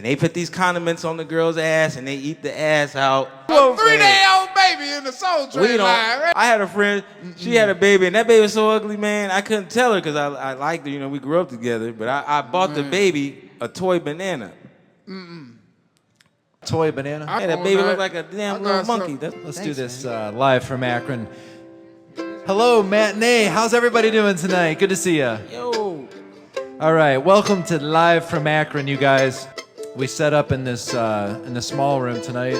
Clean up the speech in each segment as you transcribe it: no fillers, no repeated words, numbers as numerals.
And they put these condiments on the girl's ass, and they eat the ass out. A 3-day-old baby in the Soul Train line. Right? I had a friend, she had a baby, and that baby was so ugly, man, I couldn't tell her because I liked her. You know, we grew up together. But I bought the baby a toy banana. Toy banana? Yeah, that baby looked like a damn little monkey. Let's do this live from Akron. Hello, Matinee. How's everybody doing tonight? Good to see you. Yo. All right, welcome to Live from Akron, you guys. We set up in this in the small room tonight,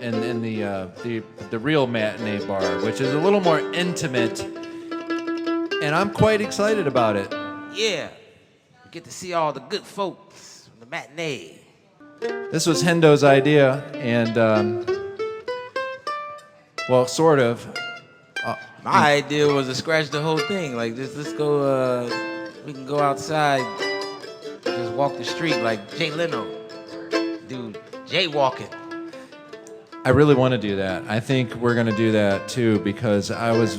in the real Matinee bar, which is a little more intimate, and I'm quite excited about it. Yeah, we get to see all the good folks from the Matinee. This was Hendoh's idea, and well, sort of. My idea was to scratch the whole thing. Like, let's go. We can go outside, just walk the street like Jay Leno. Dude, jaywalking. I really want to do that. I think we're going to do that too because Maybe we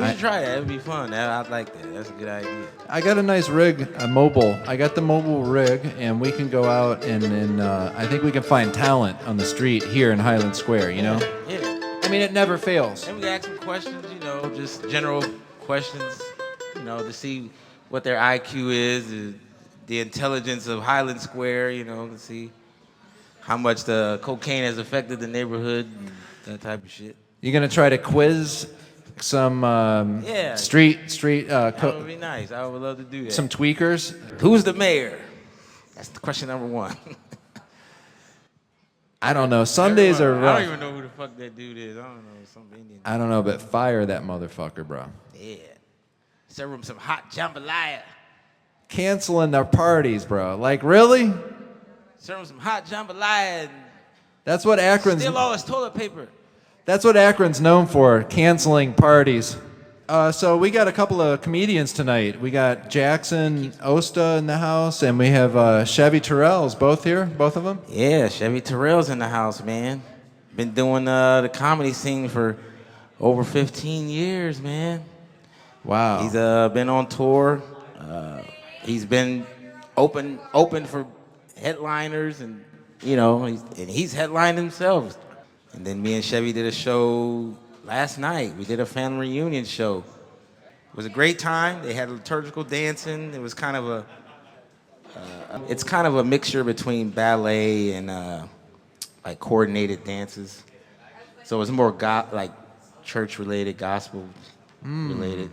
should try that. It'd be fun. I'd like that. That's a good idea. I got a nice rig, a mobile. I got the mobile rig, and we can go out and I think we can find talent on the street here in Highland Square, you know? Yeah. I mean, it never fails. And we ask some questions, you know, just general questions, you know, to see what their IQ is, the intelligence of Highland Square, you know, to see how much the cocaine has affected the neighborhood, and that type of shit. You gonna try to quiz some street? That would be nice. I would love to do that. Some tweakers. Who's the mayor? That's the question number one. I don't know. Sundays are rough. I don't even know who the fuck that dude is. I don't know. Some Indian. I don't know, but fire that motherfucker, bro. Yeah. Serve him some hot jambalaya. Canceling their parties, bro. Like, really? Serve him some hot jambalaya and That's what Akron's. steal all his toilet paper. That's what Akron's known for, canceling parties. So we got a couple of comedians tonight. We got Jackson Osta in the house, and we have Chevy Terrill's both here, both of them. Yeah, Chevy Terrill's in the house, man. Been doing the comedy scene for over 15 years, man. Wow. He's been on tour. He's been open for headliners, and you know, he's headlined himself. And then me and Chevy did a show last night. We did a family reunion show. It was a great time. They had liturgical dancing. It was kind of it's kind of a mixture between ballet and like coordinated dances. So it was more like church-related, gospel-related.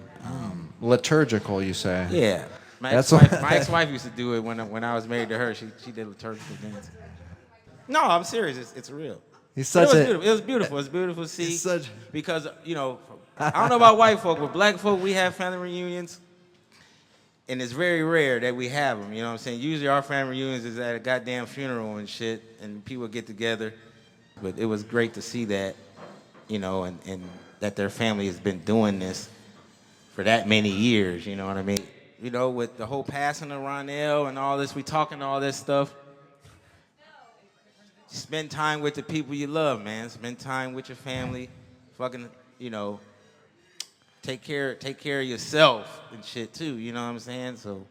Liturgical, you say? Yeah. My ex-wife used to do it when I was married to her. She did liturgical dancing. No, I'm serious. It's real. He's such It was beautiful. It was beautiful to see. Because, you know, I don't know about white folk, but black folk, we have family reunions. And it's very rare that we have them, you know what I'm saying? Usually our family reunions is at a goddamn funeral and shit, and people get together. But it was great to see that, you know, and that their family has been doing this for that many years, you know what I mean? You know, with the whole passing of Ronell and all this, we talking all this stuff. Spend time with the people you love, man. Spend time with your family. Fucking, you know, take care of yourself and shit too. You know what I'm saying? So,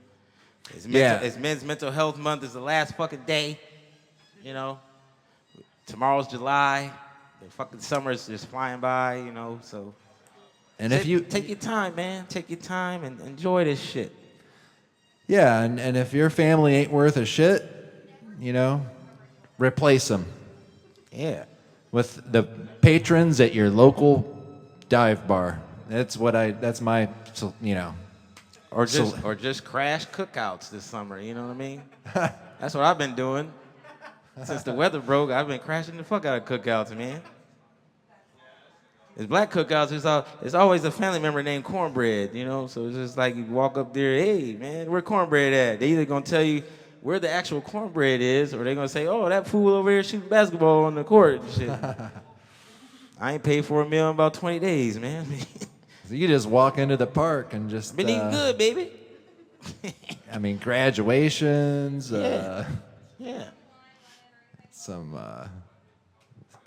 it's Men's Mental Health Month. Is the last fucking day. You know, tomorrow's July. The fucking summer is just flying by. You know, so. And if you take your time, man. Take your time and enjoy this shit. Yeah, and if your family ain't worth a shit, you know, replace them. Yeah. With the patrons at your local dive bar. That's my, you know. Or just crash cookouts this summer, you know what I mean? That's what I've been doing. Since the weather broke, I've been crashing the fuck out of cookouts, man. It's black cookouts, it's always a family member named Cornbread, you know? So it's just like you walk up there, hey, man, where Cornbread at? They either gonna tell you where the actual cornbread is, or they're gonna say, oh, that fool over here shooting basketball on the court and shit. I ain't paid for a meal in about 20 days, man. So you just walk into the park and just... Been eating good, baby. I mean, graduations, yeah. some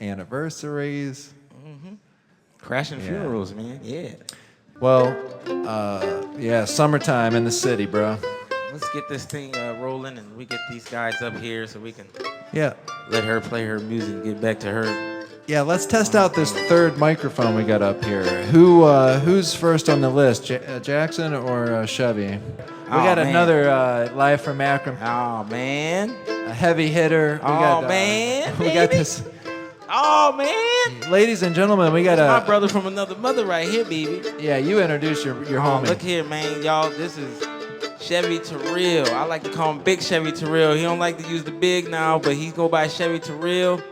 anniversaries. Mm-hmm. Crashing funerals, man. Yeah. Well, yeah, summertime in the city, bro. let's get this thing rolling, and we get these guys up here so we can Yeah. let her play her music and get back to her. Yeah, let's test out this third microphone we got up here. Who's first on the list, Jackson or Chevy? We got man. another live from Akron, Oh man. a heavy hitter. We got, man. we got this. Oh man. Ladies and gentlemen, we got My brother from another mother right here, baby. Yeah, you introduce your homie. Look here, man, y'all. This is Chevy Terrill. I like to call him Big Chevy Terrill. He don't like to use the big now, but he go by Chevy Terrill.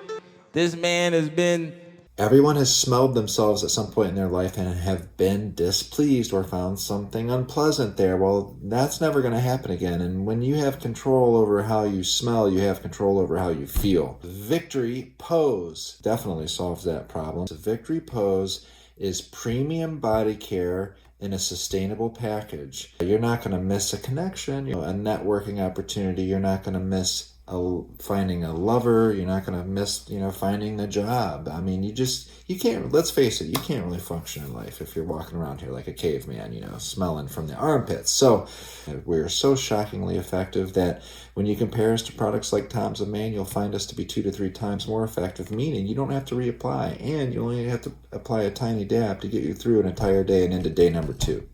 This man has been... Everyone has smelled themselves at some point in their life and have been displeased or found something unpleasant there. Well, that's never going to happen again. And when you have control over how you smell, you have control over how you feel. Victory Pose definitely solves that problem. The Victory Pose is premium body care in a sustainable package. You're not going to miss a connection, a networking opportunity. You're not going to miss finding a lover. You're not going to miss, finding the job. I mean, you can't, let's face it, you can't really function in life if you're walking around here like a caveman, smelling from the armpits. So we're so shockingly effective that when you compare us to products like Tom's of Maine, you'll find us to be 2 to 3 times more effective, meaning you don't have to reapply, and you only have to apply a tiny dab to get you through an entire day and into day number 2.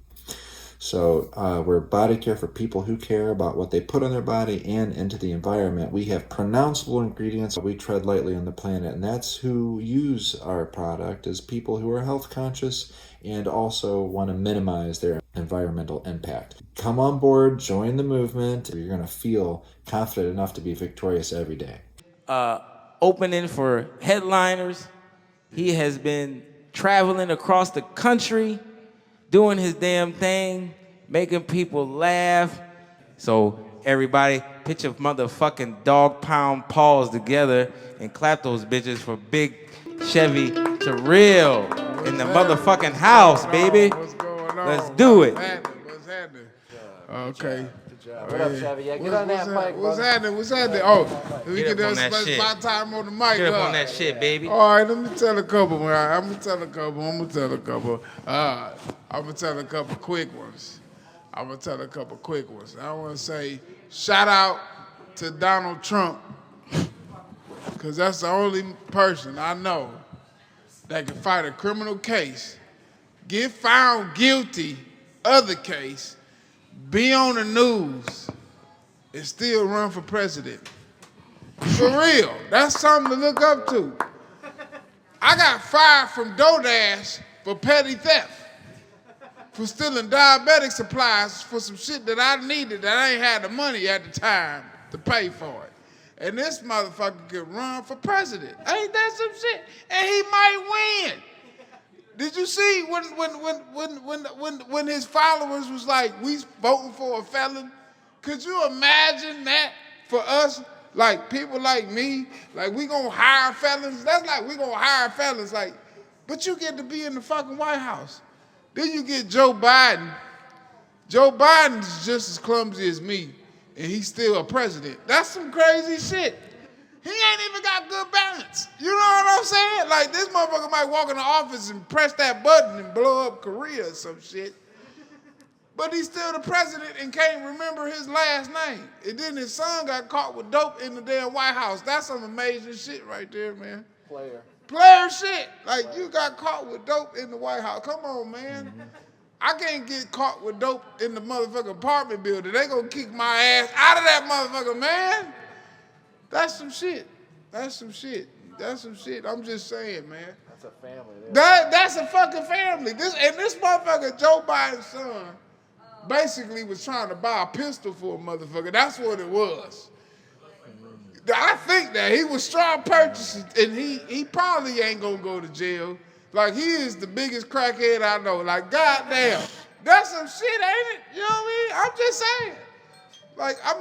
So we're body care for people who care about what they put on their body and into the environment. We have pronounceable ingredients. We tread lightly on the planet, and that's who use our product, is people who are health conscious and also want to minimize their environmental impact. Come on board, join the movement. You're going to feel confident enough to be victorious every day. Opening for headliners. He has been traveling across the country, doing his damn thing, making people laugh. So everybody, put your motherfucking dog pound paws together and clap those bitches for Big Chevy Terrill in the motherfucking house, baby. What's going on? Let's do it. What's happening? Okay. What up, Chevy? Yeah, get on that mic, What's brother. happening? What's happening? Oh, we Get can up on that spend shit. my time on the mic. Get up on that shit, baby. All right, let me tell a couple, man. I'm gonna tell a couple quick ones. I want to say shout out to Donald Trump, because that's the only person I know that can fight a criminal case, get found guilty of the case, be on the news, and still run for president. For real, that's something to look up to. I got fired from DoorDash for petty theft, for stealing diabetic supplies for some shit that I needed that I ain't had the money at the time to pay for it. And this motherfucker could run for president. Ain't that some shit? And he might win. Did you see when his followers was like, we voting for a felon? Could you imagine that for us? Like people like me, like we gonna hire felons? That's like we gonna hire felons, like, but you get to be in the fucking White House. Then you get Joe Biden. Joe Biden's just as clumsy as me, and he's still a president. That's some crazy shit. He ain't even got good balance. You know what I'm saying? Like, this motherfucker might walk in the office and press that button and blow up Korea or some shit. But he's still the president and can't remember his last name. And then his son got caught with dope in the damn White House. That's some amazing shit right there, man. Player shit. Like, you got caught with dope in the White House. Come on, man. I can't get caught with dope in the motherfucking apartment building. They gonna kick my ass out of that motherfucker, man. That's some shit. I'm just saying, man. That's a family there. That's a fucking family. This motherfucker, Joe Biden's son, basically was trying to buy a pistol for a motherfucker. That's what it was. I think that he was strong purchasing, and he probably ain't gonna go to jail. Like, he is the biggest crackhead I know. Like, goddamn, that's some shit, ain't it? You know what I mean? I'm just saying. Like, I'd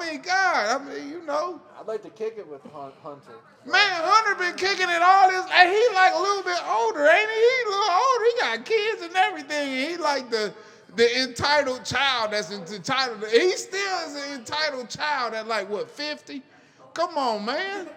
like to kick it with Hunter. Man, Hunter been kicking it all this, and he like a little bit older, ain't he? He a little older. He got kids and everything, and he like the entitled child that's entitled. He still is an entitled child at like, what, 50? Come on, man.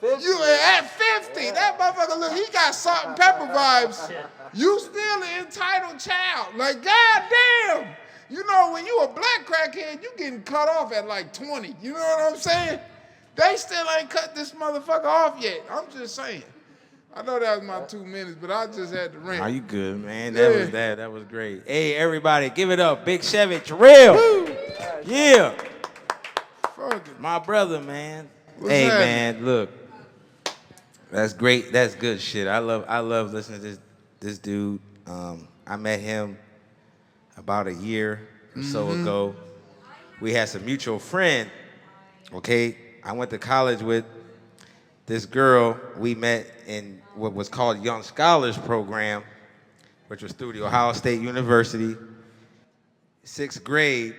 50. You at 50. Yeah. That motherfucker, look, he got salt and pepper vibes. You still an entitled child. Like, goddamn. You know, when you a black crackhead, you getting cut off at like 20. You know what I'm saying? They still ain't cut this motherfucker off yet. I'm just saying. I know that was my 2 minutes, but I just had to rant. Are you good, man? That was that. That was great. Hey, everybody, give it up. Big Chevy Terrill. Yeah. Fuck it. My brother, man. What's hey, happening? man, look. That's great. That's good shit. I love listening to this dude. I met him about a year or so ago. We had some mutual friend. Okay, I went to college with this girl. We met in what was called Young Scholars Program, which was through the Ohio State University. 6th grade,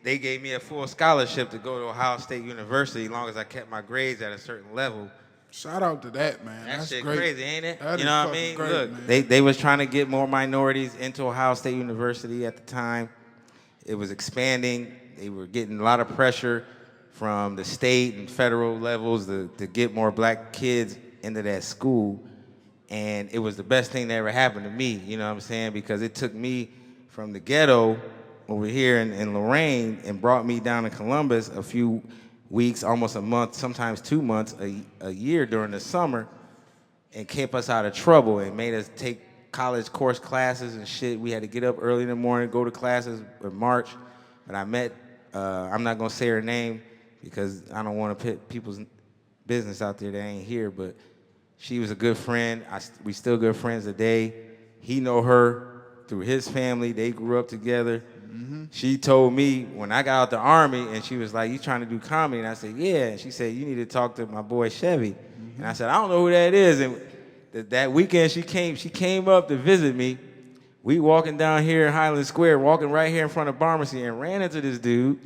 they gave me a full scholarship to go to Ohio State University as long as I kept my grades at a certain level. Shout out to that, man. That's shit great. crazy, ain't it? That you is know what I fucking mean? great, Look, man. they was trying to get more minorities into Ohio State University at the time. It was expanding. They were getting a lot of pressure from the state and federal levels to get more black kids into that school. And it was the best thing that ever happened to me, you know what I'm saying? Because it took me from the ghetto over here in Lorraine and brought me down to Columbus a few weeks, almost a month, sometimes 2 months, a year during the summer, and kept us out of trouble and made us take college course classes and shit. We had to get up early in the morning, go to classes in March. But I met, I'm not gonna say her name because I don't want to put people's business out there that ain't here, but she was a good friend. We still good friends today. He know her through his family. They grew up together. She told me when I got out the Army, and she was like, "You trying to do comedy?" And I said, "Yeah." And she said, "You need to talk to my boy Chevy." And I said, "I don't know who that is." And that weekend she came up to visit me. We walking down here in Highland Square, walking right here in front of Pharmacy, and ran into this dude.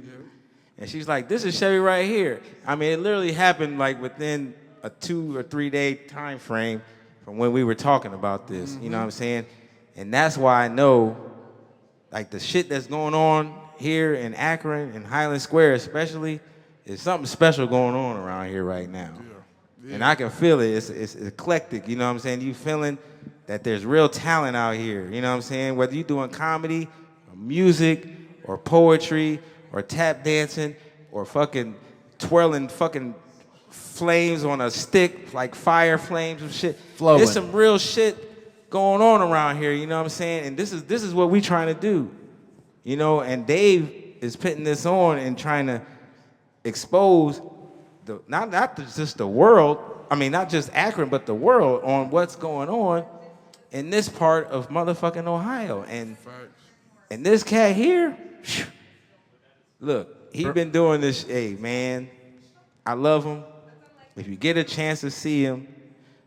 And she's like, "This is Chevy right here." I mean, it literally happened like within a 2 or 3 day time frame from when we were talking about this. You know what I'm saying? And that's why I know, like, the shit that's going on here in Akron and Highland Square especially, is something special going on around here right now. And I can feel it. It's eclectic, you know what I'm saying? You feeling that there's real talent out here, you know what I'm saying? Whether you're doing comedy or music or poetry or tap dancing or fucking twirling fucking flames on a stick, like fire flames and shit. Flowing. There's some real shit going on around here, you know what I'm saying? And this is what we trying to do, you know? And Dave is putting this on and trying to expose not just the world, I mean, not just Akron, but the world on what's going on in this part of motherfucking Ohio. And this cat here, look, he been doing this, hey, man, I love him. If you get a chance to see him,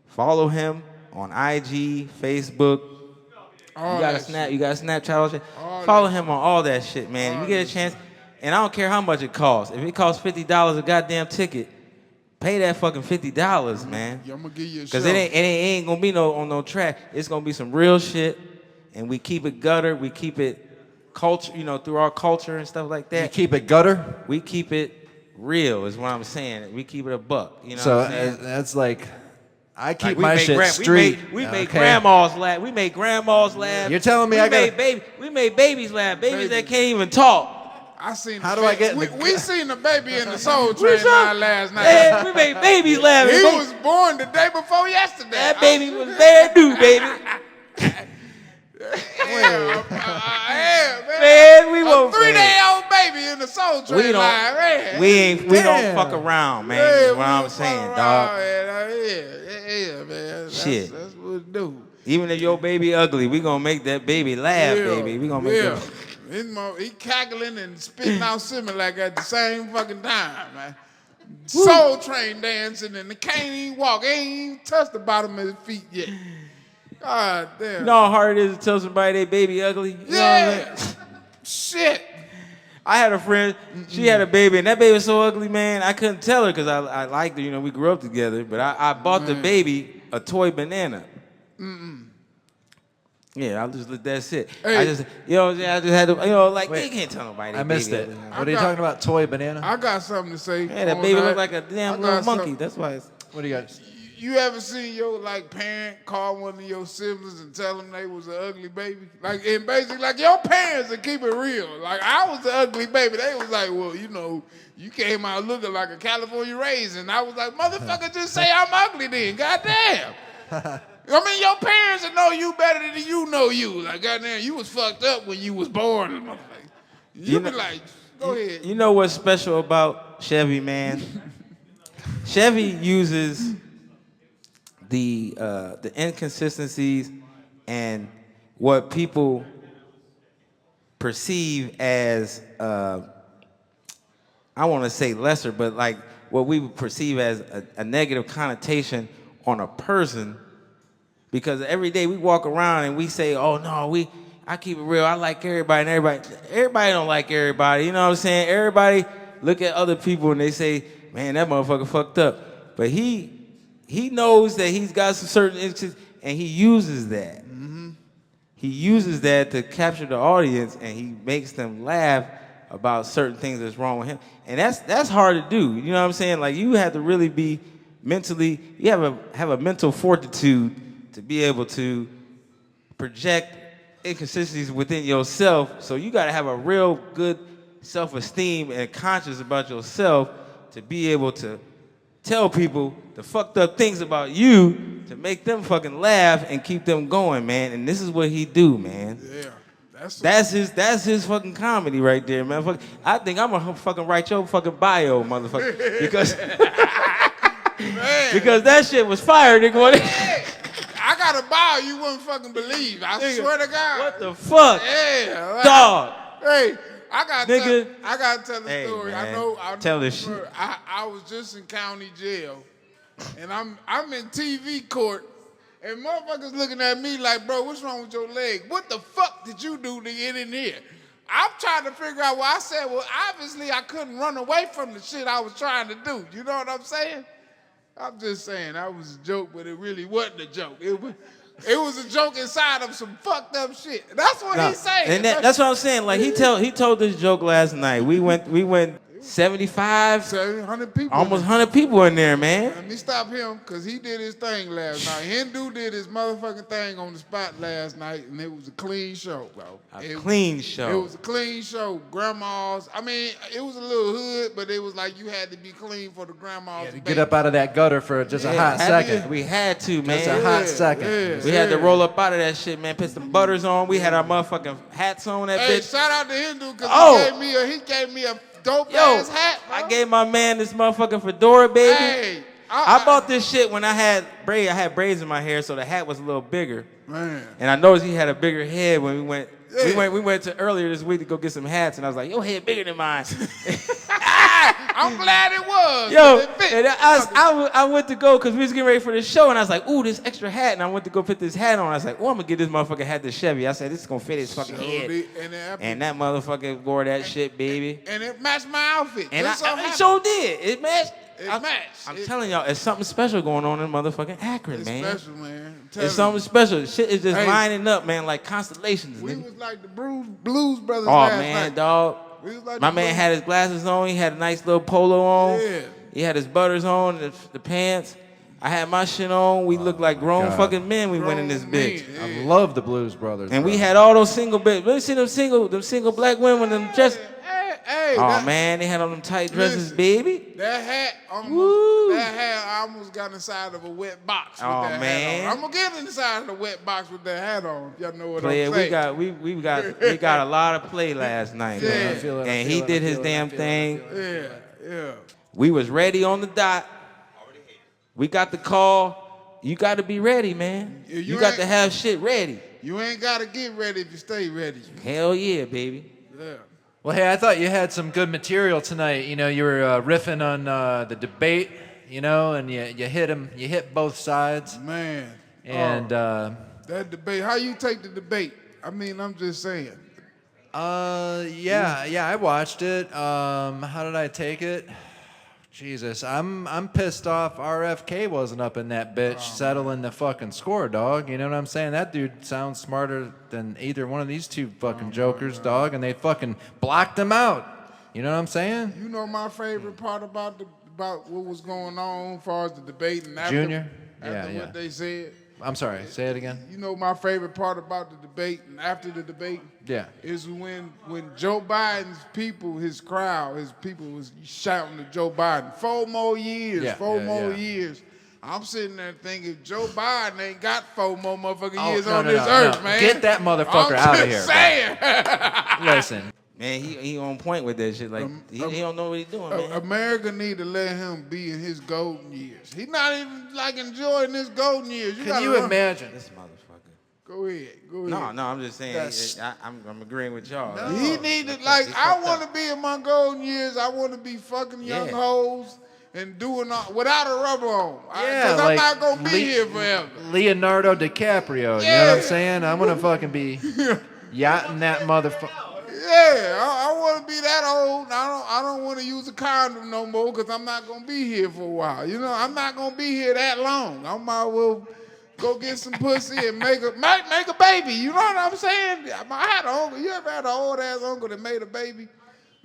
follow him on IG, Facebook. You got a Snapchat, all that shit. Follow him on all that shit, man. If you get a chance, and I don't care how much it costs. If it costs $50 a goddamn ticket, pay that fucking $50, man. Yeah, I'm gonna give you a show. Cause it ain't gonna be on no track. It's gonna be some real shit, and we keep it gutter. We keep it culture, you know, through our culture and stuff like that. You keep it gutter? We keep it real, is what I'm saying. We keep it a buck. You know So what I'm saying? that's like, I keep Like, my shit street. We made okay? grandmas laugh. We made grandmas laugh. You're telling me we made babies laugh. Babies that can't even talk. I seen. How do I get in the- We seen the baby in the Soul Train line last night. Yeah, we made babies laugh. He was born the day before yesterday. That baby was very new, baby. Man, we won't. 3-day-old baby in the Soul Train line. Man. We don't Damn. fuck around, man. Yeah, Is what we I'm don't saying, fuck dog. around, yeah, man. Shit. That's what it do. Even if your baby ugly, we gonna make that baby laugh, baby. We gonna make that. He cackling and spitting out Similac at the same fucking time, man. Soul Train dancing and he can't even walk. He ain't even touched the bottom of his feet yet. God damn. You know how hard it is to tell somebody they baby ugly? You know what I'm saying? Shit. I had a friend, she had a baby, and that baby was so ugly, man, I couldn't tell her because I liked her, you know, we grew up together, but I bought the baby a toy banana. Yeah, I'll just let that sit. Hey. I just had to, you know, like, Wait, they can't tell nobody they I missed baby it. ugly. What are you talking about? Toy banana? I got something to say. Yeah, that on baby looked like a damn I little got monkey. some- That's why it's... What do you got? You ever seen your like parent call one of your siblings and tell them they was an ugly baby? Like, and basically, like your parents would keep it real. Like I was the ugly baby. They was like, well, you know, you came out looking like a California raisin. I was like, motherfucker, just say I'm ugly then. Goddamn. I mean, your parents will know you better than you know you. Like, goddamn, you was fucked up when you was born. You be like, go ahead. You know what's special about Chevy, man? Chevy uses the inconsistencies and what people perceive as I want to say lesser, but like what we would perceive as a negative connotation on a person, because every day we walk around and we say, oh no, I keep it real, I like everybody, and everybody don't like everybody, you know what I'm saying? Everybody look at other people and they say, man, that motherfucker fucked up. But he knows that he's got some certain interests, and he uses that. Mm-hmm. He uses that to capture the audience, and he makes them laugh about certain things that's wrong with him. And that's hard to do. You know what I'm saying? Like, you have to really be mentally, you have a mental fortitude to be able to project inconsistencies within yourself. So you got to have a real good self-esteem and conscious about yourself to be able to tell people the fucked up things about you to make them fucking laugh and keep them going, man. And this is what he do, man. Yeah, that's his fucking comedy right there, man. I think I'm gonna fucking write your fucking bio, motherfucker, because because that shit was fire, nigga. I got a bio you wouldn't fucking believe. I swear to God. What the fuck? Yeah, like, dog. Hey. I gotta tell the hey, story. Man. I know. Tell this shit. I was just in county jail, and I'm in TV court, and motherfuckers looking at me like, bro, what's wrong with your leg? What the fuck did you do to get in here? I'm trying to figure out why. I said, well, obviously I couldn't run away from the shit I was trying to do. You know what I'm saying? I'm just saying that was a joke, but it really wasn't a joke. It was a joke inside of some fucked up shit. That's what he's saying. And that's what I'm saying. Like he told this joke last night. We went 75, 700 people. Almost 100 people in there, man. Let me stop him, because he did his thing last night. Hendoh did his motherfucking thing on the spot last night, and it was a clean show, bro. Clean show. It was a clean show. Grandmas, I mean, it was a little hood, but it was like you had to be clean for the grandmas. To get up out of that gutter for just a hot second. We had to, man. Just a hot second. Yeah, we had to roll up out of that shit, man. Put some butters on. We had our motherfucking hats on that bitch. Shout out to Hendoh, because he gave me a dope ass hat, bro. I gave my man this motherfucking fedora, baby. Hey, I bought this shit when I had braids in my hair, so the hat was a little bigger. Man. And I noticed he had a bigger head when we went. Yeah. We went to earlier this week to go get some hats, and I was like, your head bigger than mine. I'm glad it was. Yo, and I went to go because we was getting ready for the show, and I was like, ooh, this extra hat, and I went to go put this hat on. I was like, oh, I'm gonna get this motherfucking hat to Chevy. I said, this is gonna fit his fucking head. And that motherfucker wore that shit, baby. And it matched my outfit. And it sure did. It matched. It matched. I'm telling y'all, it's something special going on in motherfucking Akron, man. It's special, man. It's something special. Shit is just lining up, man, like constellations. We was like the Blues Brothers last night. Man, dog. Like my man had his glasses on. He had a nice little polo on. Yeah. He had his butters on, the pants. I had my shit on. We looked like grown fucking men. We went in this bitch. Yeah. I love the Blues Brothers. And we had all those single bitches. Let me see them single black women in them dresses. Hey, man, they had on them tight dresses, baby. That hat I almost got inside of a wet box with that hat on. I'm gonna get inside of the wet box with that hat on. If y'all know what I'm saying. We got a lot of play last night, man. And he did his damn thing. Yeah. We was ready on the dot. We got the call. You got to be ready, man. You got to have shit ready. You ain't got to get ready if you stay ready. Hell yeah, baby. Yeah. Well, hey, I thought you had some good material tonight. You know, you were riffing on the debate, you know, and you hit both sides. Man. And that debate, how you take the debate? I mean, I'm just saying. Yeah, I watched it. How did I take it? Jesus, I'm pissed off RFK wasn't up in that bitch settling the fucking score, dog. You know what I'm saying? That dude sounds smarter than either one of these two fucking jokers, dog, and they fucking blocked him out. You know what I'm saying? You know my favorite part about what was going on as far as the debate and after? Junior? after yeah. what they said. I'm sorry. Say it again. You know my favorite part about the debate and after the debate Yeah. is when Joe Biden's people, his crowd, his people was shouting to Joe Biden, 4 more years, Yeah, 4 yeah, more yeah. years. I'm sitting there thinking Joe Biden ain't got 4 more motherfucking Oh, years no, on no, this no, earth, no. man. Get that motherfucker I'm out of just here, bro. saying. Listen. Man, he on point with that shit. Like he don't know what he's doing, man. America need to let him be in his golden years. He's not even like enjoying his golden years. Can you imagine? This motherfucker. Go ahead. No, I'm just saying. I'm agreeing with y'all. No. He needed, like, I want to be in my golden years. I want to be fucking young hoes and doing all, without a rubber on. Because I'm not going to be here forever. Leonardo DiCaprio, you know what I'm saying? I'm going to fucking be yachting that motherfucker. Yeah, I want to be that old. I don't want to use a condom no more because I'm not going to be here for a while. You know, I'm not going to be here that long. I might well go get some pussy and make a baby. You know what I'm saying? I had an uncle. You ever had an old ass uncle that made a baby?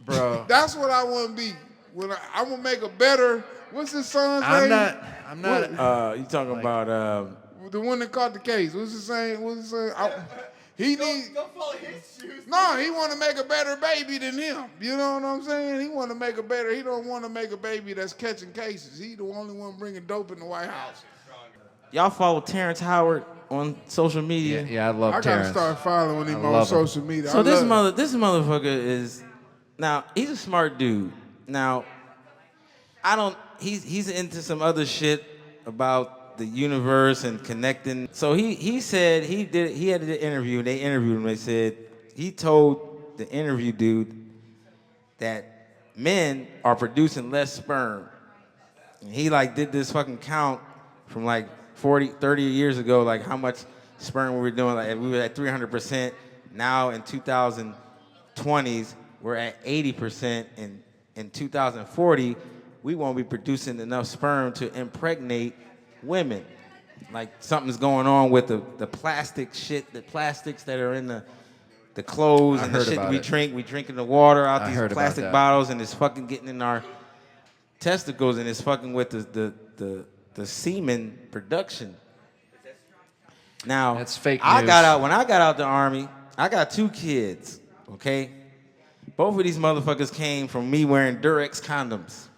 Bro. That's what I want to be. When I'm going to make a better, what's his son's name? I'm not. You talking about The one that caught the case. What's his name? He needs. Don't follow his shoes. No, he want to make a better baby than him. You know what I'm saying? He want to make a better. He don't want to make a baby that's catching cases. He the only one bringing dope in the White House. y'all follow Terrence Howard on social media? Yeah, I love I Terrence. gotta start following him on love him. social media. So this motherfucker is now he's a smart dude. Now he's into some other shit about the universe and connecting. So he said he had an interview and they interviewed him. They said he told the interview dude that men are producing less sperm. And he like did this fucking count from like 30 years ago, like how much sperm we were doing. Like we were at 300%. Now in 2020s, we're at 80%. And in 2040, we won't be producing enough sperm to impregnate women. Like something's going on with the plastic shit, the plastics that are in the clothes and the shit we drink. We drinking the water out these plastic bottles and it's fucking getting in our testicles and it's fucking with the semen production. Now, that's fake news. When I got out the Army, I got 2 kids, okay? Both of these motherfuckers came from me wearing Durex condoms.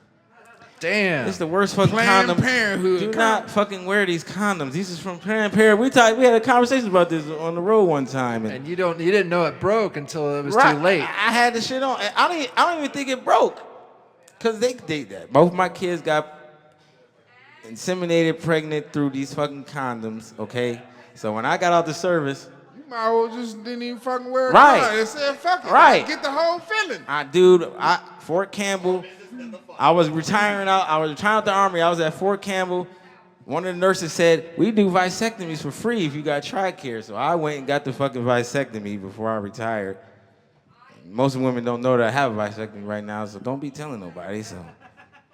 Damn. It's the worst fucking Planned condom. Parenthood. Do not fucking wear these condoms. These is from Planned Parenthood. We had a conversation about this on the road one time. And you didn't know it broke until it was right, too late. I had the shit on. I don't even think it broke. Cause they did that. Both my kids got inseminated pregnant through these fucking condoms, okay? So when I got out the service, You might as well just didn't even fucking wear a Right. condom. They said fuck it. Right. Get the whole feeling. Fort Campbell, I was retiring out the Army. I was at Fort Campbell. One of the nurses said, we do vasectomies for free if you got TRICARE. So I went and got the fucking vasectomy before I retired. Most women don't know that I have a vasectomy right now, so don't be telling nobody. So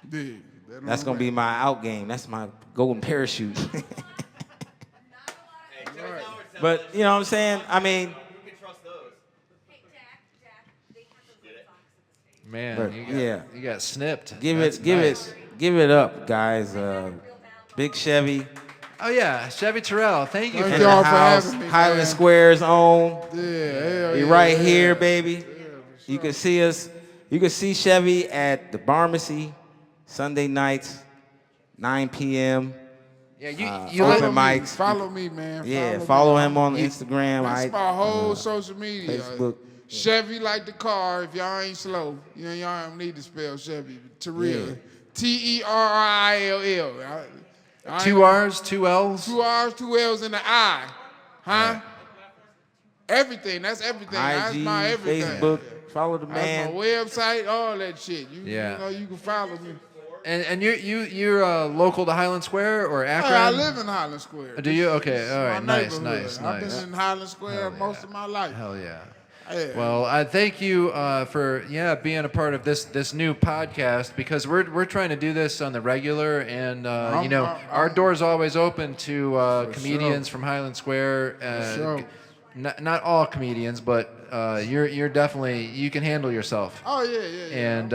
Dude, that's going to be my out game. That's my golden parachute. But, you know what I'm saying? I mean, You can trust those. Man, you got snipped. give That's it nice. give it up, guys. Big Chevy. Oh yeah, Chevy Terrill. Thank you. Thank For y'all that. for House, having me, Highland man. Square's own. Yeah, hell We yeah, right yeah. here, baby. You can see us. You can see Chevy at the Barmacy Sunday nights, 9 p.m. Yeah, you Follow open me. mics. Follow me, man. Yeah, follow me. him on Instagram. That's my whole social media. Facebook. Chevy like the car. If y'all ain't slow, y'all don't need to spell Chevy. Terrill. Yeah. Terrill. 2 R's, 2 L's. 2 R's, 2 L's, and an I. Huh? Everything. That's everything. That's IG, my everything. Facebook. Follow the That's man. my website, all that shit. You can follow me. And you're local to Highland Square or Akron? I live in Highland Square. Do you? Okay, This is all right, my nice. neighborhood. I've been in Highland Square most of my life. Hell yeah. Yeah. Well, I thank you for being a part of this new podcast because we're trying to do this on the regular and our door's always open to comedians from Highland Square. sure. Not all comedians, but you're definitely, you can handle yourself. Oh yeah. And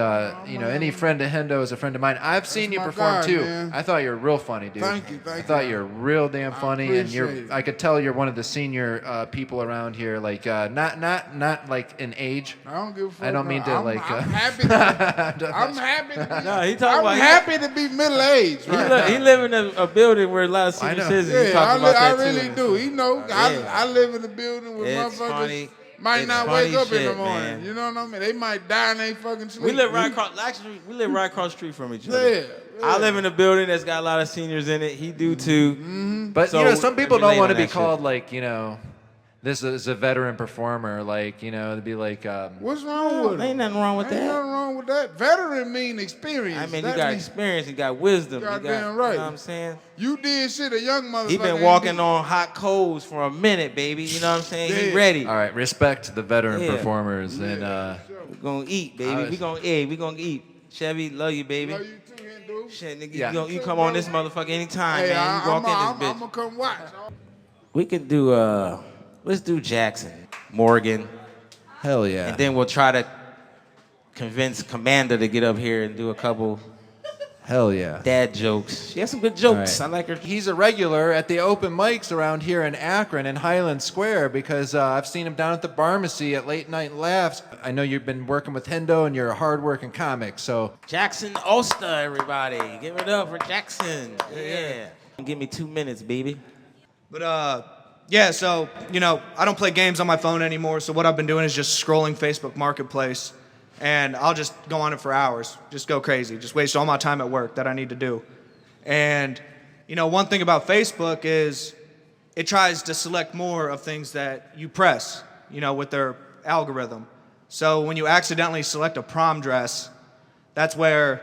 any friend of Hendoh is a friend of mine. I've seen you my perform guy, too. man. I thought you were real funny, dude. Thank you, I thought you were real damn funny, and appreciate it. I could tell you're one of the senior people around here. Like not like in age. I don't give a fuck. I don't mean to I'm happy. I'm happy. No, he talking I'm about happy to be middle aged. Right he live in a building where a lot of I senior know. citizens. He Yeah, talks about I that really too. do. He know. Yeah. I live in a building where It's motherfuckers funny. might It's not funny wake up in the shit, morning. man. You know what I mean? They might die in they fucking sleep. We live right across. Actually, we live right across the street from each other. Yeah. I live in a building that's got a lot of seniors in it. He do too. But So, some people relate don't want to on be that called like this is a veteran performer. Like to be like. What's wrong with it? Ain't nothing wrong with Ain't that. nothing wrong with that. Veteran mean experience. I mean, That you got mean- experience, you got wisdom. You Goddamn got, right. You know what I'm saying? You did shit a young motherfucker. He been ain't walking do. on hot coals for a minute, baby. You know what I'm saying? He Yeah. ready. All right, respect the veteran Yeah. performers, and We gonna eat, baby. I was- We gonna eat. Chevy, love you, baby. Love you too, Hendoh. Shit, nigga, Yeah. you come on this motherfucker anytime, Hey, man. You walk in this I'm bitch. gonna come watch. We can do let's do Jackson, Morgan, hell yeah. and then we'll try to convince Commander to get up here and do a couple Hell yeah. dad jokes. She has some good jokes. All I like her. He's a regular at the open mics around here in Akron and Highland Square because I've seen him down at the Pharmacy at Late Night Laughs. I know you've been working with Hendoh and you're a hard-working comic, so Jackson Osta, everybody. Give it up for Jackson. Yeah. Give me 2 minutes, baby. But yeah, so I don't play games on my phone anymore. So what I've been doing is just scrolling Facebook Marketplace, and I'll just go on it for hours, just go crazy, just waste all my time at work that I need to do. And one thing about Facebook is it tries to select more of things that you press, with their algorithm. So when you accidentally select a prom dress, that's where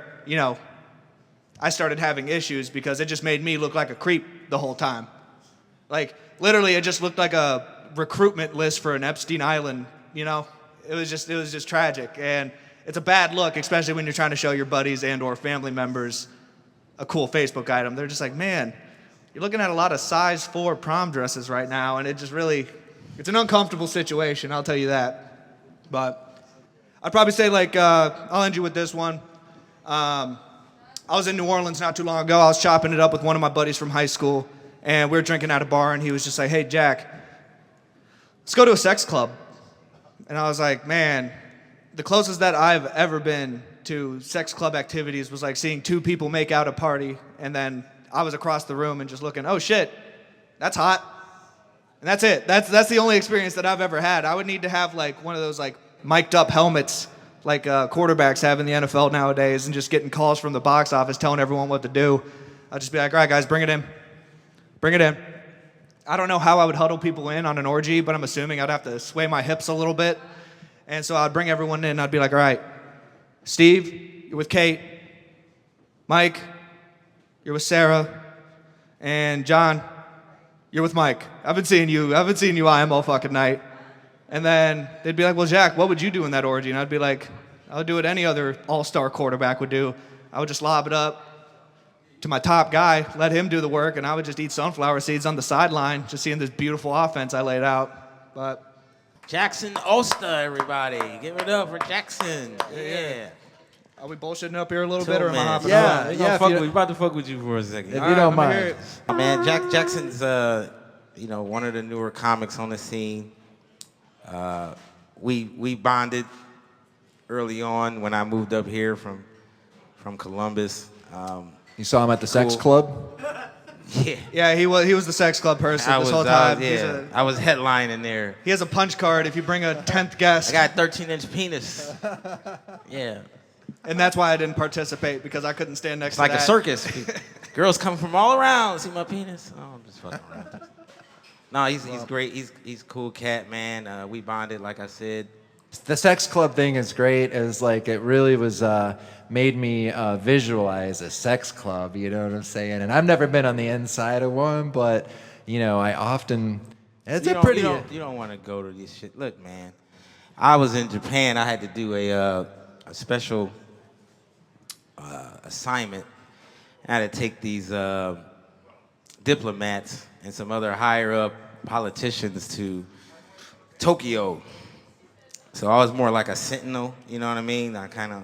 I started having issues because it just made me look like a creep the whole time. Like, literally, it just looked like a recruitment list for an Epstein Island, It was just tragic. And it's a bad look, especially when you're trying to show your buddies and or family members a cool Facebook item. They're just like, man, you're looking at a lot of size 4 prom dresses right now, and it's an uncomfortable situation, I'll tell you that. But I'd probably say, I'll end you with this one. I was in New Orleans not too long ago. I was chopping it up with one of my buddies from high school, and we were drinking at a bar, and he was just like, hey, Jack, let's go to a sex club. And I was like, man, the closest that I've ever been to sex club activities was like seeing 2 people make out at a party, and then I was across the room and just looking, oh shit, that's hot. And that's it. That's the only experience that I've ever had. I would need to have one of those mic'd up helmets like quarterbacks have in the NFL nowadays, and just getting calls from the box office telling everyone what to do. I'd just be like, all right, guys, bring it in. Bring it in. I don't know how I would huddle people in on an orgy, but I'm assuming I'd have to sway my hips a little bit. And so I'd bring everyone in, and I'd be like, all right, Steve, you're with Kate. Mike, you're with Sarah. And John, you're with Mike. I've been seeing you eyeing all fucking night. And then they'd be like, well, Jack, what would you do in that orgy? And I'd be like, I would do what any other all-star quarterback would do. I would just lob it up to my top guy, let him do the work, and I would just eat sunflower seeds on the sideline, just seeing this beautiful offense I laid out. But Jackson Osta, everybody. Give it up for Jackson. Yeah. are we bullshitting up here a little Tell bit, or am I man. hopping Yeah. on? We about to fuck with you for a second. if you don't let me hear mind. it. Oh, man, Jackson's one of the newer comics on the scene. We bonded early on when I moved up here from Columbus. You saw him at the sex Cool. club? Yeah. Yeah, he was the sex club person this whole time. I was headlining there. He has a punch card if you bring a 10th guest. I got a 13-inch penis. Yeah. And that's why I didn't participate, because I couldn't stand next It's like to a that. circus. Girls come from all around to see my penis. Oh, I'm just fucking around. No, he's great. He's a cool cat, man. We bonded, like I said. The sex club thing is great. It really was made me visualize a sex club. You know what I'm saying? And I've never been on the inside of one, but I often. It's You a don't- pretty. You don't want to go to this shit. Look, man. I was in Japan. I had to do a special assignment. I had to take these diplomats and some other higher up politicians to Tokyo. So I was more like a sentinel, you know what I mean? I kind of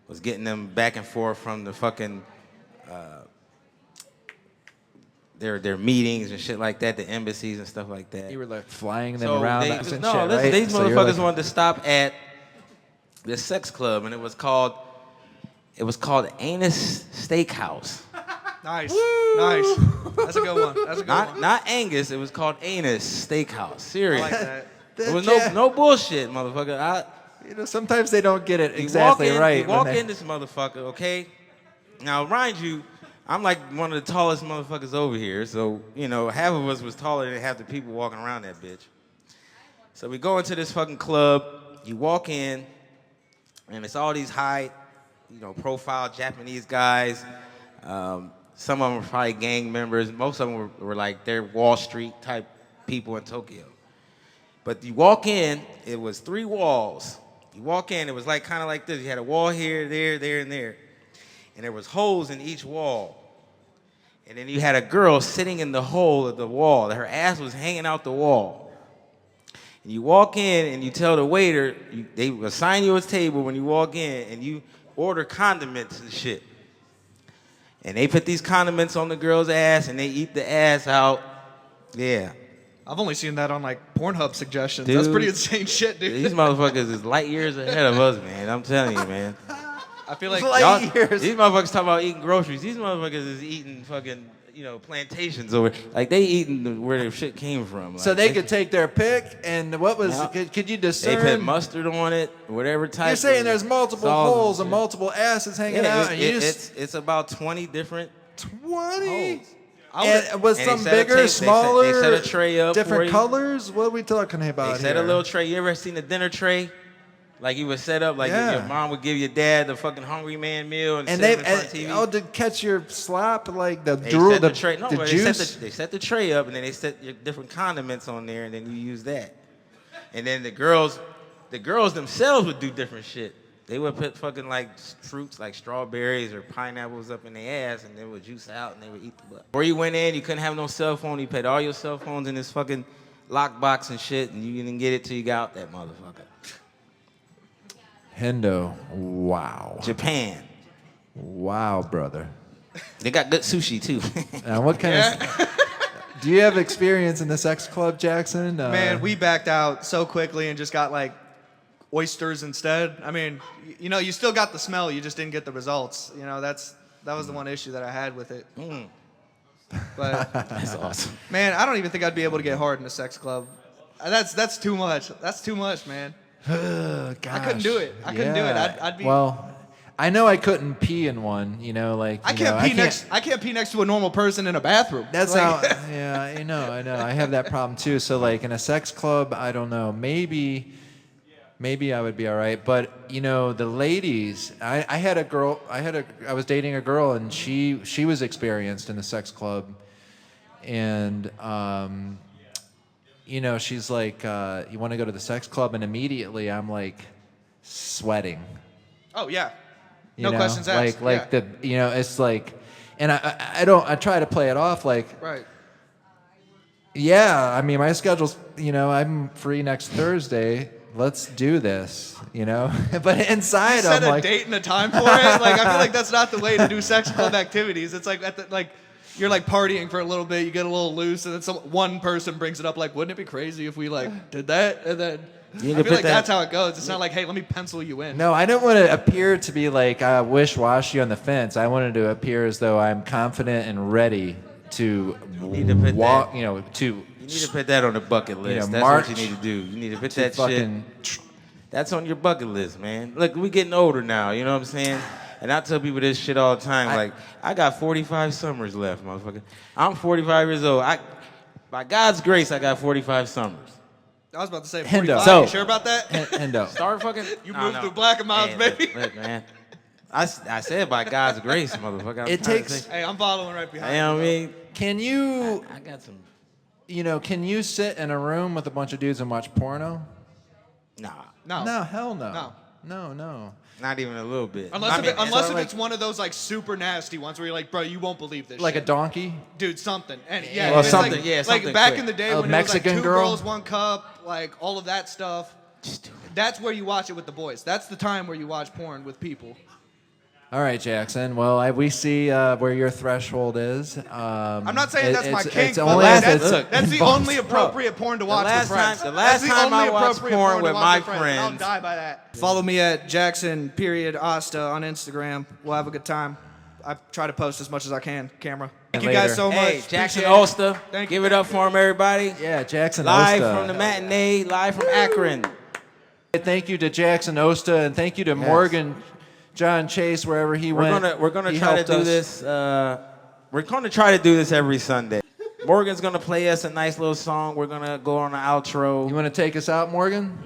was getting them back and forth from the fucking their meetings and shit like that, the embassies and stuff like that. You were like flying them So around they, and no, shit, listen, right? these So you're motherfuckers like- wanted to stop at this sex club, and it was called Anus Steakhouse. Nice. Nice. That's a good one. That's a good one. Not Angus, it was called Anus Steakhouse. I Serious. like that. It was Yeah. no bullshit, motherfucker. Sometimes they don't get it You exactly walk in, right. You walk when they- in this motherfucker, okay? Now, mind you, I'm like one of the tallest motherfuckers over here, so, half of us was taller than half the people walking around that bitch. So we go into this fucking club, you walk in, and it's all these high, profile Japanese guys. Some of them were probably gang members. Most of them were like, they're Wall Street type people in Tokyo. But you walk in, it was 3 walls. You walk in, it was like kind of like this. You had a wall here, there, and there. And there was holes in each wall. And then you had a girl sitting in the hole of the wall. Her ass was hanging out the wall. And you walk in and you tell the waiter, they assign you a table when you walk in, and you order condiments and shit. And they put these condiments on the girl's ass and they eat the ass out. Yeah. I've only seen that on like Pornhub suggestions. Dude, That's pretty insane shit, dude. These motherfuckers is light years ahead of us, man. I'm telling you, man. I feel like Light years. These motherfuckers talk about eating groceries. These motherfuckers is eating fucking, plantations over. Like they eating where their shit came from. Like, So they could take their pick, and what was? Yeah. Could you They discern? put mustard on it, whatever type. You're saying of there's multiple sauce holes and shit. multiple asses hanging Yeah, out, and you just it's about 20 different 20. holes. And was And they some set a bigger, they smaller, set a tray up for different you. colors? What are we talking about They set here? a little tray. You ever seen a dinner tray? Like you would set up, like Yeah. your mom would give your dad the fucking hungry man meal and and sit they him in front of TV. to catch your slop, like the They drool, set the tray. No, the but juice. They set the tray up, and then they set your different condiments on there, and then you use that. And then the girls themselves would do different shit. They would put fucking like fruits like strawberries or pineapples up in their ass, and they would juice out, and they would eat the butt. Before you went in, you couldn't have no cell phone. You put all your cell phones in this fucking lockbox and shit, and you didn't get it till you got out that motherfucker. Hendoh, wow, Japan. wow, brother. They got good sushi too. Now, what kind of? Do you have experience in the sex club, Jackson? Man, we backed out so quickly and just got like oysters instead. I mean, you still got the smell, you just didn't get the results. That was the one issue that I had with it. But That's awesome. man, I don't even think I'd be able to get hard in a sex club. That's too much. That's too much, man. Gosh, I couldn't do it. I couldn't do it. I'd be. Well, I know I couldn't pee in one. I can't pee next to a normal person in a bathroom. That's Like- how. Yeah, I know. I have that problem too. So like in a sex club, I don't know. Maybe I would be all right. But the ladies, I had a girl. I was dating a girl, and she was experienced in the sex club, and she's like, you want to go to the sex club, and immediately I'm like sweating. Oh yeah. You No know? questions asked. Like Yeah. it's like, and I try to play it off like, Right. yeah, I mean my schedule's, I'm free next Thursday. Let's do this, But inside You set I'm a like, date and a time for it. Like I feel like that's not the way to do sex club activities. It's like you're like partying for a little bit, you get a little loose, and then one person brings it up like, wouldn't it be crazy if we like did that? And then I need to feel put like that- that's how it goes. It's not like, hey, let me pencil you in. no, I don't want to appear to be like wish-washy on the fence. I wanted to appear as though I'm confident and ready to need to put walk, that- to You need to put that on the bucket list. That's march what you need to do. You need to put to that fucking. shit. That's on your bucket list, man. Look, we getting older now. You know what I'm saying? And I tell people this shit all the time. I got 45 summers left, motherfucker. I'm 45 years old. By God's grace, I got 45 summers. I was about to say, Hendoh. 45. So- You sure about that? Hendoh. Start fucking. You No, moved no. through black amounts, Man, baby. Look, man. I said by God's grace, motherfucker. I'm It trying to takes- say- Hey, I'm following right behind You know what I you. mean? Can you? I got some. Can you sit in a room with a bunch of dudes and watch porno? Nah, No. No, hell no. No. No. not even a little bit. Unless, I mean, unless so, if like- it's one of those like super nasty ones where you're like, bro, you won't believe this. Like a shit. donkey? Dude, something. And yeah, Well, it's something, Like, yeah, like something back quick. in the day A when Mexican it was like two girl? girls, one cup, like all of that stuff. Stupid That's where you watch it with the boys. That's the time where you watch porn with people. All right, Jackson. Well, we see where your threshold is. I'm not saying that's my kink, it's but only like, if that's the only appropriate porn to watch with friends. The last time I watched porn with my I'll friends. die by that. Follow me at Jackson.Osta on Instagram. We'll have a good time. I try to post as much as I can. Camera. Thank you guys so much. Hey, Jackson Appreciate Osta. Thank Give you. it up for him, everybody. Yeah, Jackson Live Osta. from the Matinee, live from Akron. Thank you to Jackson Osta, and thank you to Morgan John Chase, wherever he went. We're gonna He try to helped do us. this. We're gonna try to do this every Sunday. Morgan's gonna play us a nice little song. We're gonna go on the outro. You want to take us out, Morgan?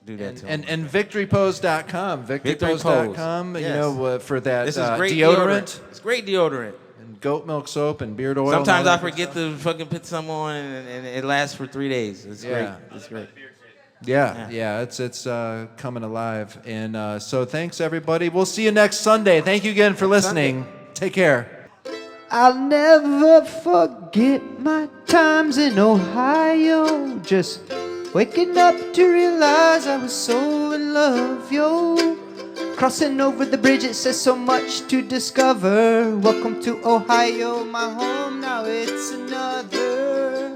Do that to him. And victorypose.com. Victorypose.com, Yes. you know, for that This is great deodorant. It's great deodorant. And goat milk soap and beard oil. Sometimes and all I that good forget stuff. to fucking put some on, and it lasts for 3 days. It's great. It's great. Yeah, it's coming alive. And so thanks, everybody. We'll see you next Sunday. Thank you again for listening. Take care. I'll never forget my times in Ohio. Just waking up to realize I was so in love, yo. Crossing over the bridge, it says so much to discover. Welcome to Ohio, my home, now it's another.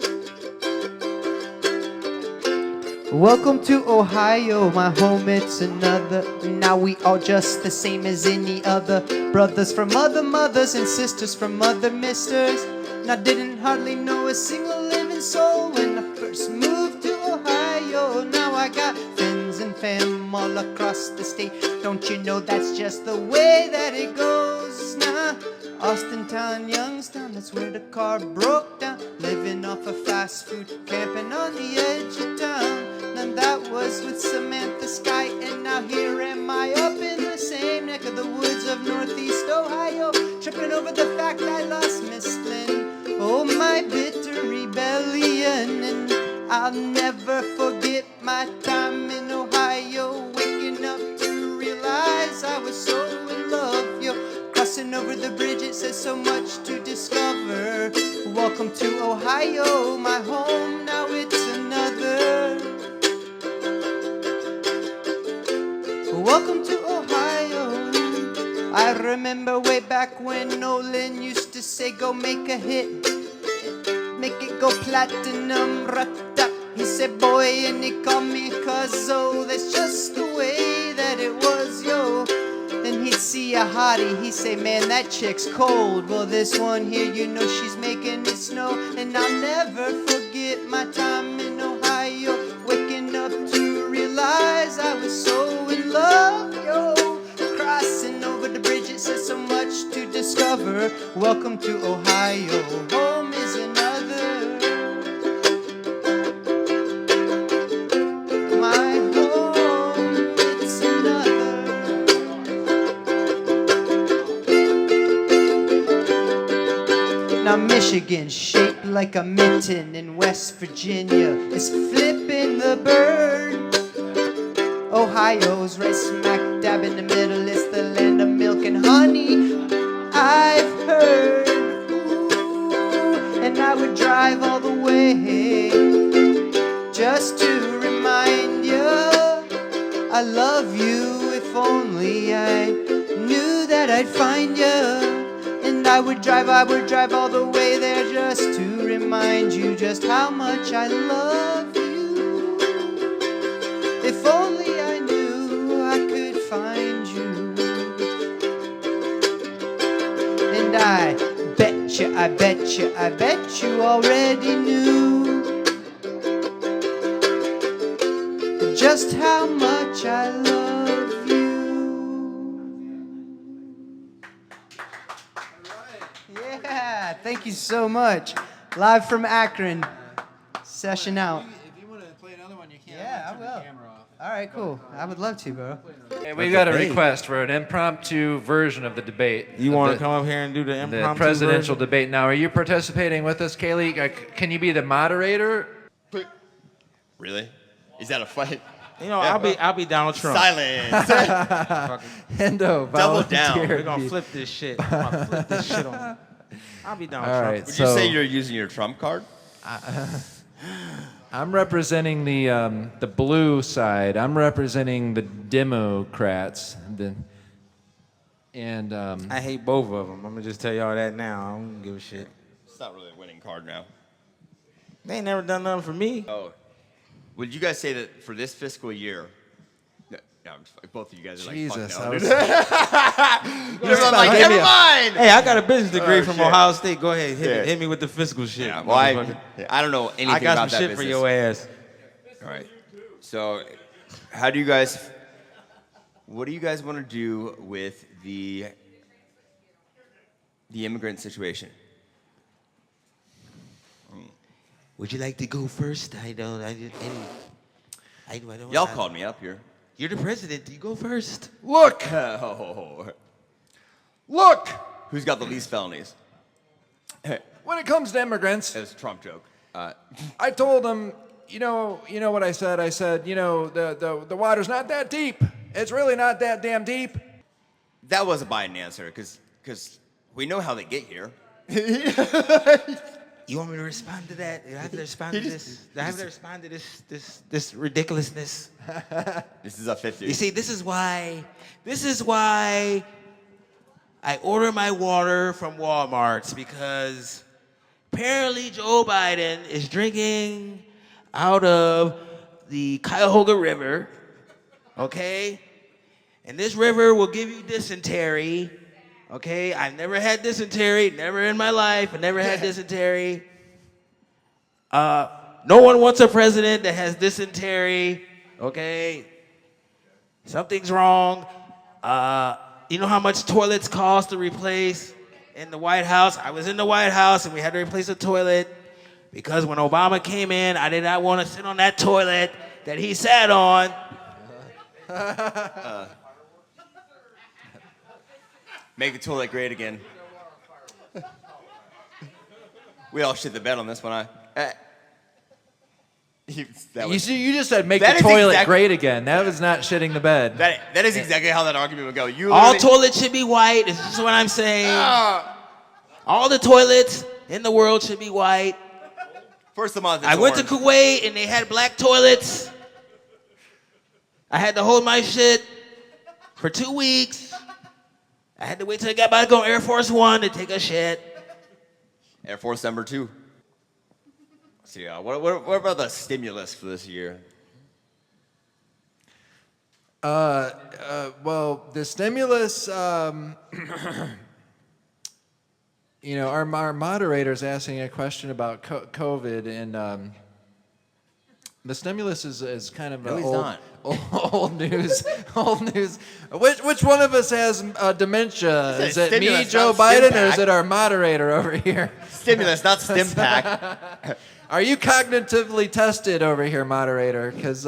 Welcome to Ohio, my home, it's another. Now we all just the same as any other. Brothers from other mothers and sisters from other misters. And I didn't hardly know a single living soul when I first moved to Ohio. Now I got friends and fam all across the state. Don't you know that's just the way that it goes now? Austin Town, Youngstown, that's where the car broke down. Living off of fast food, camping on the edge of town. And that was with Samantha Sky, and now here am I up in the same neck of the woods of Northeast Ohio, tripping over the fact I lost Miss Flynn. Oh, my bitter rebellion, and I'll never forget my time in Ohio, waking up to realize I was so in love, yo. Crossing over the bridge, it says so much to discover. Welcome to Ohio, my home, now it's another. Welcome to Ohio. I remember way back when Nolan used to say, go make a hit, make it go platinum, rat-tap. He said, boy, and he called me cuzzo. That's just the way that it was, yo. Then he'd see a hottie, he'd say, man, that chick's cold. Well, this one here, you know she's making it snow. And I'll never forget my time in Ohio, waking up to realize I was so in love, yo. Crossing over the bridge, it says so much to discover. Welcome to Ohio, home is another. My home, it's another. Now Michigan, shaped like a mitten, in West Virginia is flipping the bird. Ohio's right smack dab in the middle, it's the land of milk and honey, I've heard. Ooh, and I would drive all the way just to remind you I love you. If only I knew that I'd find you. And I would drive all the way there just to remind you just how much I love you. If only I knew I could find you. And I bet you already knew just how much I love you. Yeah, thank you so much. Live from Akron. Session out. If you want to play another one, you can. Yeah, I will. All right, cool. I would love to, bro. Hey, we got a request for an impromptu version of the debate. You want to The- come up here and do the The impromptu presidential version? debate. Now, are you participating with us, Kaylee? Can you be the moderator? Really? Is that a fight? You know, I'll be Donald Trump. Silence. Hendo, Double down. volunteered We're gonna me. flip this shit. I'm gonna flip this shit on. I'll be Donald All Trump. right. Would So, you say you're using your Trump card? I'm representing the blue side. I'm representing the Democrats. I hate both of them. I'm gonna just tell y'all that now. I don't give a shit. It's not really a winning card now. They ain't never done nothing for me. Oh, would you guys say that for this fiscal year? No, I'm just, both of you guys are Jesus, like, I was, I'm like, never mind. Hey, I got a business degree from shit. Ohio State. Go ahead, Yeah. hit me with the fiscal shit. Yeah, well, motherfucker. I don't know anything I got about some that shit for business. your ass. All right. So, what do you guys want to do with the immigrant situation? Would you like to go first? I don't. Y'all called me up here. You're the president. You go first. look, look. Who's got the least felonies? When it comes to immigrants, It was a Trump joke. I told them, you know what I said. I said, the water's not that deep. It's really not that damn deep. That was a Biden answer, because we know how they get here. You want me to respond to that? Do I have to respond to this? Do I have to respond to this ridiculousness? This is a 50. You see, this is why I order my water from Walmart's, because apparently Joe Biden is drinking out of the Cuyahoga River, okay? And this river will give you dysentery, okay? I've never had dysentery, never in my life. I never had dysentery. No one wants a president that has dysentery, okay? Something's wrong. You know how much toilets cost to replace in the White House? I was in the White House and we had to replace a toilet because when Obama came in, I did not want to sit on that toilet that he sat on. Make the toilet great again. We all shit the bed on this one. You just said make That the is toilet exact- great again. That was not shitting the bed. That is exactly how that argument would go. You All literally- toilets should be white. Is this what I'm saying? All the toilets in the world should be white. First of all, I went to Kuwait and they had black toilets. I had to hold my shit for 2 weeks. I had to wait till I got back on Air Force One to take a shit. Air Force number 2. So yeah, what about the stimulus for this year? Well, the stimulus, our moderator's asking a question about COVID, and the stimulus is kind of No, he's not. old news. Old news. Which one of us has dementia? He Is said it me, stimulus, Joe not Biden, or Stimpack. is it our moderator over here? Stimulus, not stim pack. Are you cognitively tested over here, moderator? Because